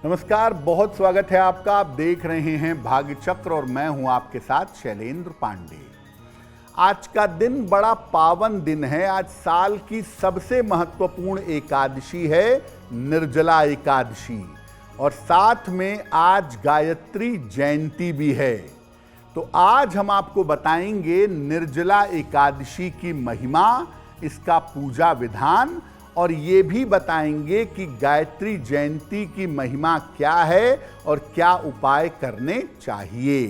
नमस्कार, बहुत स्वागत है आपका। आप देख रहे हैं भाग्य चक्र और मैं हूं आपके साथ शैलेंद्र पांडे। आज का दिन बड़ा पावन दिन है। आज साल की सबसे महत्वपूर्ण एकादशी है, निर्जला एकादशी, और साथ में आज गायत्री जयंती भी है। तो आज हम आपको बताएंगे निर्जला एकादशी की महिमा, इसका पूजा विधान, और ये भी बताएंगे कि गायत्री जयंती की महिमा क्या है और क्या उपाय करने चाहिए।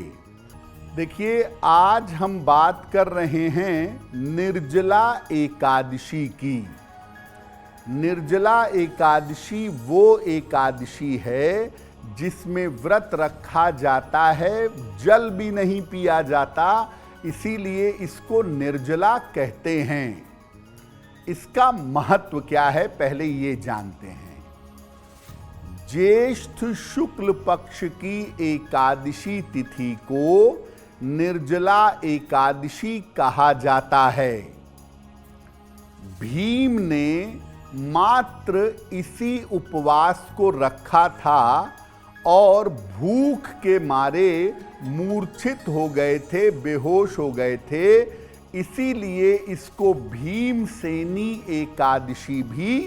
देखिए, आज हम बात कर रहे हैं निर्जला एकादशी की। निर्जला एकादशी वो एकादशी है जिसमें व्रत रखा जाता है, जल भी नहीं पिया जाता, इसीलिए इसको निर्जला कहते हैं। इसका महत्व क्या है, पहले ये जानते हैं। ज्येष्ठ शुक्ल पक्ष की एकादशी तिथि को निर्जला एकादशी कहा जाता है। भीम ने मात्र इसी उपवास को रखा था और भूख के मारे मूर्छित हो गए थे, बेहोश हो गए थे। इसीलिए इसको भीमसेनी एकादशी भी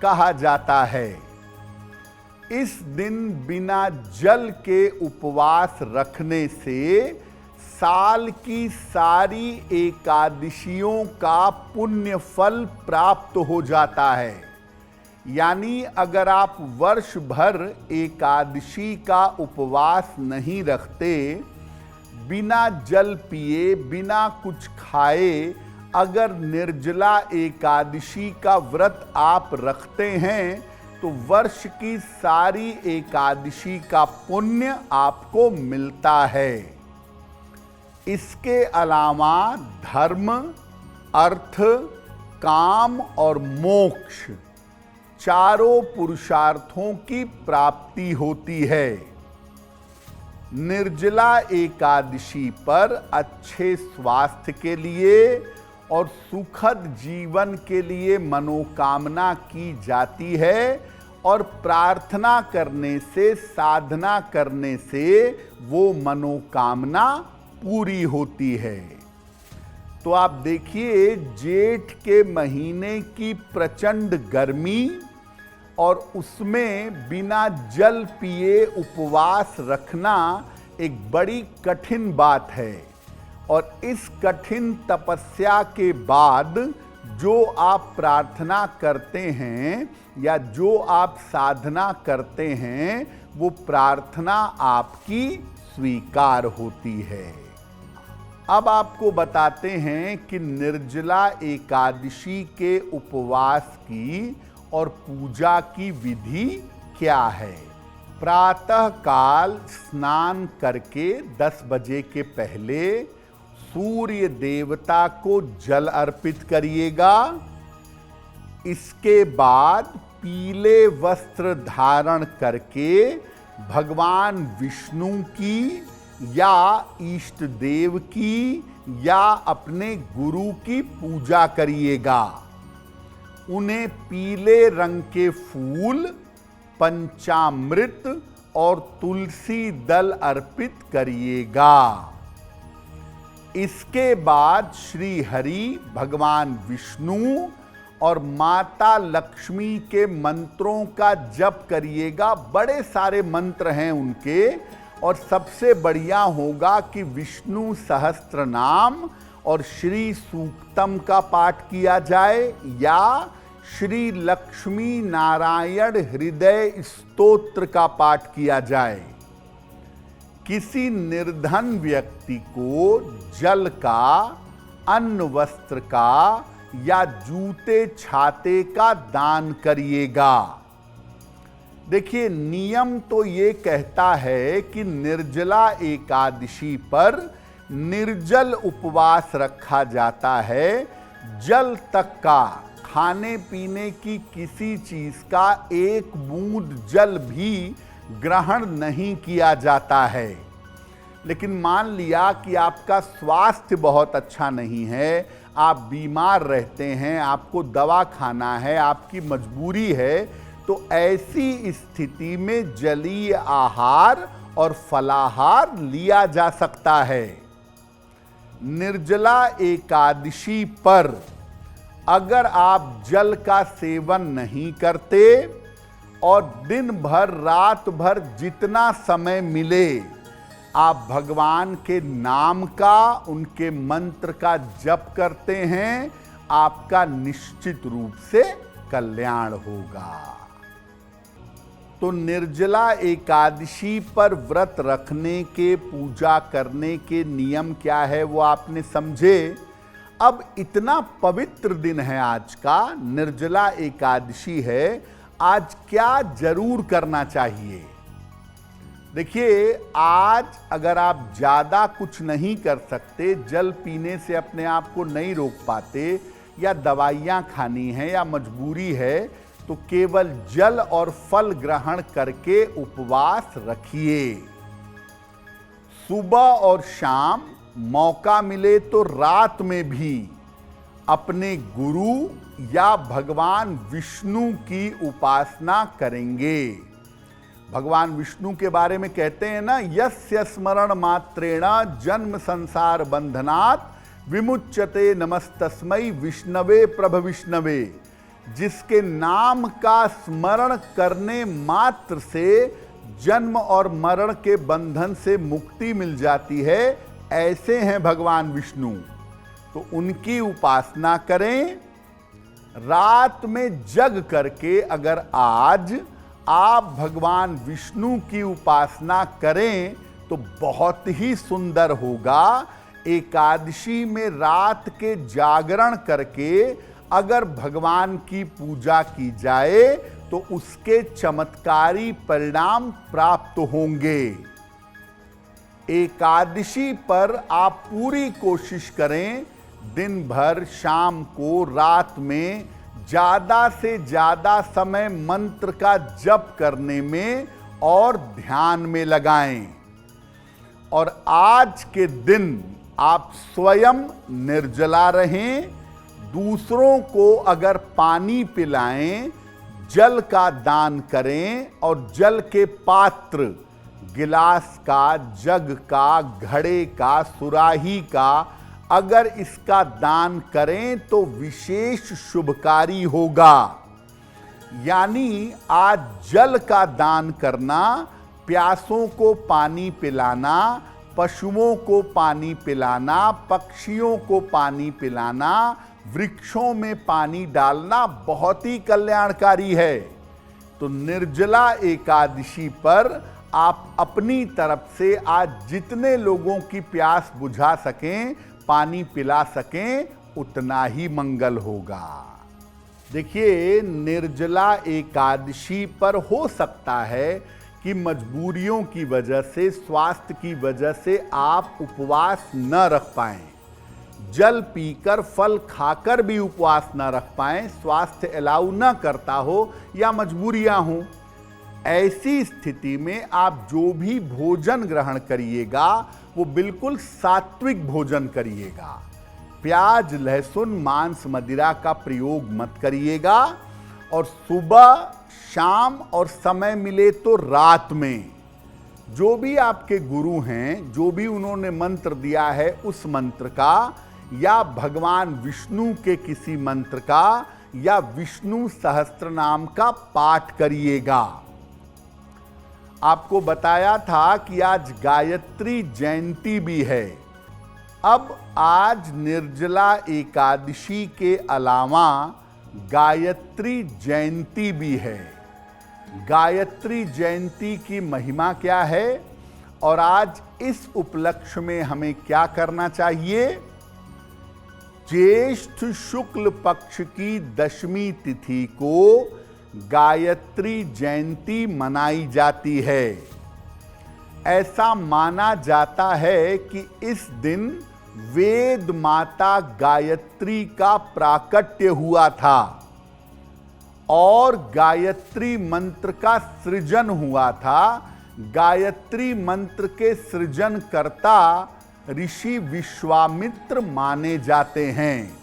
कहा जाता है। इस दिन बिना जल के उपवास रखने से साल की सारी एकादशियों का पुण्य फल प्राप्त हो जाता है। यानी अगर आप वर्ष भर एकादशी का उपवास नहीं रखते, बिना जल पिए, बिना कुछ खाए, अगर निर्जला एकादशी का व्रत आप रखते हैं तो वर्ष की सारी एकादशी का पुण्य आपको मिलता है। इसके अलावा धर्म, अर्थ, काम और मोक्ष चारों पुरुषार्थों की प्राप्ति होती है। निर्जला एकादशी पर अच्छे स्वास्थ्य के लिए और सुखद जीवन के लिए मनोकामना की जाती है, और प्रार्थना करने से, साधना करने से वो मनोकामना पूरी होती है। तो आप देखिए, जेठ के महीने की प्रचंड गर्मी और उसमें बिना जल पिए उपवास रखना एक बड़ी कठिन बात है। और इस कठिन तपस्या के बाद जो आप प्रार्थना करते हैं या जो आप साधना करते हैं, वो प्रार्थना आपकी स्वीकार होती है। अब आपको बताते हैं कि निर्जला एकादशी के उपवास की और पूजा की विधि क्या है। प्रातः काल स्नान करके 10 बजे के पहले सूर्य देवता को जल अर्पित करिएगा। इसके बाद पीले वस्त्र धारण करके भगवान विष्णु की या इष्ट देव की या अपने गुरु की पूजा करिएगा। उन्हें पीले रंग के फूल, पंचामृत और तुलसी दल अर्पित करिएगा। इसके बाद श्री हरि, भगवान विष्णु और माता लक्ष्मी के मंत्रों का जप करिएगा। बड़े सारे मंत्र हैं उनके, और सबसे बढ़िया होगा कि विष्णु सहस्त्र नाम और श्री सूक्तम का पाठ किया जाए या श्री लक्ष्मी नारायण हृदय स्तोत्र का पाठ किया जाए। किसी निर्धन व्यक्ति को जल का, अन्न वस्त्र का या जूते छाते का दान करिएगा। देखिए, नियम तो ये कहता है कि निर्जला एकादशी पर निर्जल उपवास रखा जाता है। जल तक का, खाने पीने की किसी चीज का एक बूंद जल भी ग्रहण नहीं किया जाता है। लेकिन मान लिया कि आपका स्वास्थ्य बहुत अच्छा नहीं है, आप बीमार रहते हैं, आपको दवा खाना है, आपकी मजबूरी है, तो ऐसी स्थिति में जलीय आहार और फलाहार लिया जा सकता है। निर्जला एकादशी पर अगर आप जल का सेवन नहीं करते और दिन भर रात भर जितना समय मिले आप भगवान के नाम का, उनके मंत्र का जप करते हैं, आपका निश्चित रूप से कल्याण होगा। तो निर्जला एकादशी पर व्रत रखने के, पूजा करने के नियम क्या है वो आपने समझे। अब इतना पवित्र दिन है आज का, निर्जला एकादशी है, आज क्या जरूर करना चाहिए। देखिए, आज अगर आप ज़्यादा कुछ नहीं कर सकते, जल पीने से अपने आप को नहीं रोक पाते, या दवाइयाँ खानी है या मजबूरी है, तो केवल जल और फल ग्रहण करके उपवास रखिए। सुबह और शाम मौका मिले तो रात में भी अपने गुरु या भगवान विष्णु की उपासना करेंगे। भगवान विष्णु के बारे में कहते हैं ना, यस्य स्मरण मात्रेण जन्म संसार बंधनात् विमुच्यते नमस्तस्मै विष्णवे प्रभ विष्णवे। जिसके नाम का स्मरण करने मात्र से जन्म और मरण के बंधन से मुक्ति मिल जाती है, ऐसे हैं भगवान विष्णु। तो उनकी उपासना करें। रात में जग करके अगर आज आप भगवान विष्णु की उपासना करें तो बहुत ही सुंदर होगा। एकादशी में रात के जागरण करके अगर भगवान की पूजा की जाए तो उसके चमत्कारी परिणाम प्राप्त होंगे। एकादशी पर आप पूरी कोशिश करें दिन भर, शाम को, रात में ज्यादा से ज्यादा समय मंत्र का जप करने में और ध्यान में लगाएं। और आज के दिन आप स्वयं निर्जला रहें, दूसरों को अगर पानी पिलाएं, जल का दान करें, और जल के पात्र, गिलास का, जग का, घड़े का, सुराही का अगर इसका दान करें तो विशेष शुभकारी होगा। यानी आज जल का दान करना, प्यासों को पानी पिलाना, पशुओं को पानी पिलाना, पक्षियों को पानी पिलाना, वृक्षों में पानी डालना बहुत ही कल्याणकारी है। तो निर्जला एकादशी पर आप अपनी तरफ से आज जितने लोगों की प्यास बुझा सकें, पानी पिला सकें, उतना ही मंगल होगा। देखिए, निर्जला एकादशी पर हो सकता है कि मजबूरियों की वजह से, स्वास्थ्य की वजह से आप उपवास न रख पाएं, जल पीकर, फल खाकर भी उपवास न रख पाएं, स्वास्थ्य अलाउ न करता हो या मजबूरियां हों। ऐसी स्थिति में आप जो भी भोजन ग्रहण करिएगा वो बिल्कुल सात्विक भोजन करिएगा। प्याज, लहसुन, मांस, मदिरा का प्रयोग मत करिएगा। और सुबह, शाम और समय मिले तो रात में जो भी आपके गुरु हैं, जो भी उन्होंने मंत्र दिया है उस मंत्र का, या भगवान विष्णु के किसी मंत्र का, या विष्णु सहस्त्र नाम का पाठ करिएगा। आपको बताया था कि आज गायत्री जयंती भी है। अब आज निर्जला एकादशी के अलावा गायत्री जयंती भी है। गायत्री जयंती की महिमा क्या है और आज इस उपलक्ष्य में हमें क्या करना चाहिए? ज्येष्ठ शुक्ल पक्ष की दशमी तिथि को गायत्री जयंती मनाई जाती है। ऐसा माना जाता है कि इस दिन वेद माता गायत्री का प्राकट्य हुआ था और गायत्री मंत्र का सृजन हुआ था। गायत्री मंत्र के सृजनकर्ता ऋषि विश्वामित्र माने जाते हैं।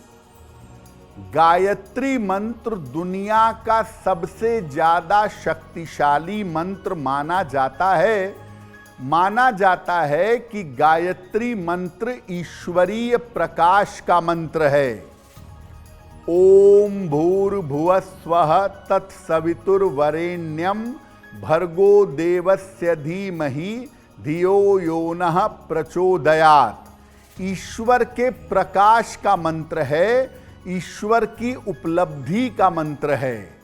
गायत्री मंत्र दुनिया का सबसे ज्यादा शक्तिशाली मंत्र माना जाता है। माना जाता है कि गायत्री मंत्र ईश्वरीय प्रकाश का मंत्र है। ओम भूर्भुवस्वः तत्सवितुर्वरेण्यं भर्गो देवस्य धीमहि धियो यो नः प्रचोदयात्। ईश्वर के प्रकाश का मंत्र है, ईश्वर की उपलब्धि का मंत्र है।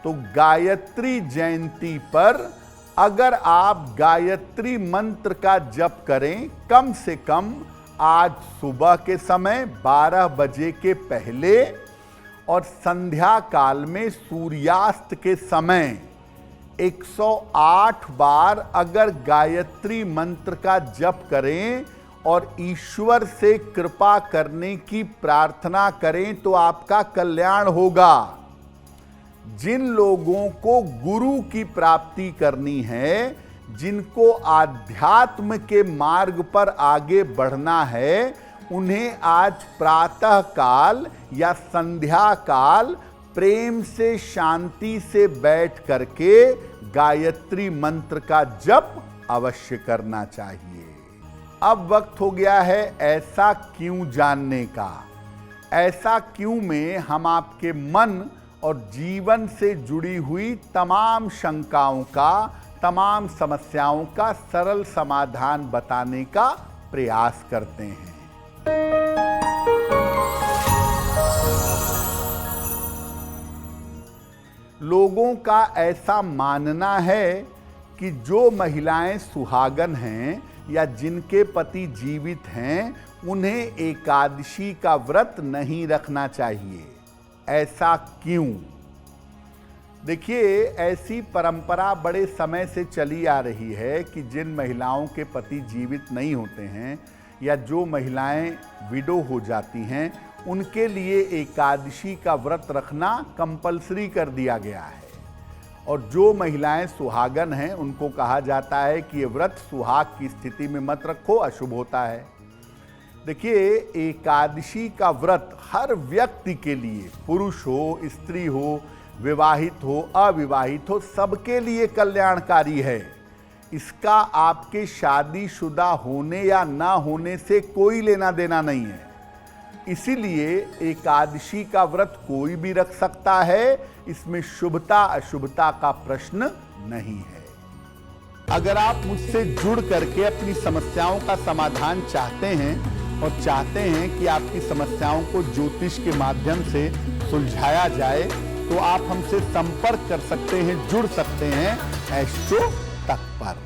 तो गायत्री जयंती पर अगर आप गायत्री मंत्र का जप करें कम से कम आज सुबह के समय 12 बजे के पहले और संध्या काल में सूर्यास्त के समय 108 बार अगर गायत्री मंत्र का जप करें और ईश्वर से कृपा करने की प्रार्थना करें तो आपका कल्याण होगा। जिन लोगों को गुरु की प्राप्ति करनी है, जिनको आध्यात्म के मार्ग पर आगे बढ़ना है, उन्हें आज प्रातः काल या संध्या काल प्रेम से शांति से बैठ करके गायत्री मंत्र का जप अवश्य करना चाहिए। अब वक्त हो गया है ऐसा क्यों जानने का। ऐसा क्यों में हम आपके मन और जीवन से जुड़ी हुई तमाम शंकाओं का, तमाम समस्याओं का सरल समाधान बताने का प्रयास करते हैं। लोगों का ऐसा मानना है कि जो महिलाएं सुहागन हैं या जिनके पति जीवित हैं, उन्हें एकादशी का व्रत नहीं रखना चाहिए। ऐसा क्यों? देखिए, ऐसी परंपरा बड़े समय से चली आ रही है कि जिन महिलाओं के पति जीवित नहीं होते हैं या जो महिलाएं विडो हो जाती हैं, उनके लिए एकादशी का व्रत रखना कंपलसरी कर दिया गया है। और जो महिलाएं सुहागन हैं उनको कहा जाता है कि ये व्रत सुहाग की स्थिति में मत रखो, अशुभ होता है। देखिए, एकादशी का व्रत हर व्यक्ति के लिए, पुरुष हो, स्त्री हो, विवाहित हो, अविवाहित हो, सबके लिए कल्याणकारी है। इसका आपके शादीशुदा होने या ना होने से कोई लेना देना नहीं है। इसीलिए एकादशी का व्रत कोई भी रख सकता है, इसमें शुभता अशुभता का प्रश्न नहीं है। अगर आप मुझसे जुड़ करके अपनी समस्याओं का समाधान चाहते हैं और चाहते हैं कि आपकी समस्याओं को ज्योतिष के माध्यम से सुलझाया जाए, तो आप हमसे संपर्क कर सकते हैं, जुड़ सकते हैं एस्ट्रो तक पर।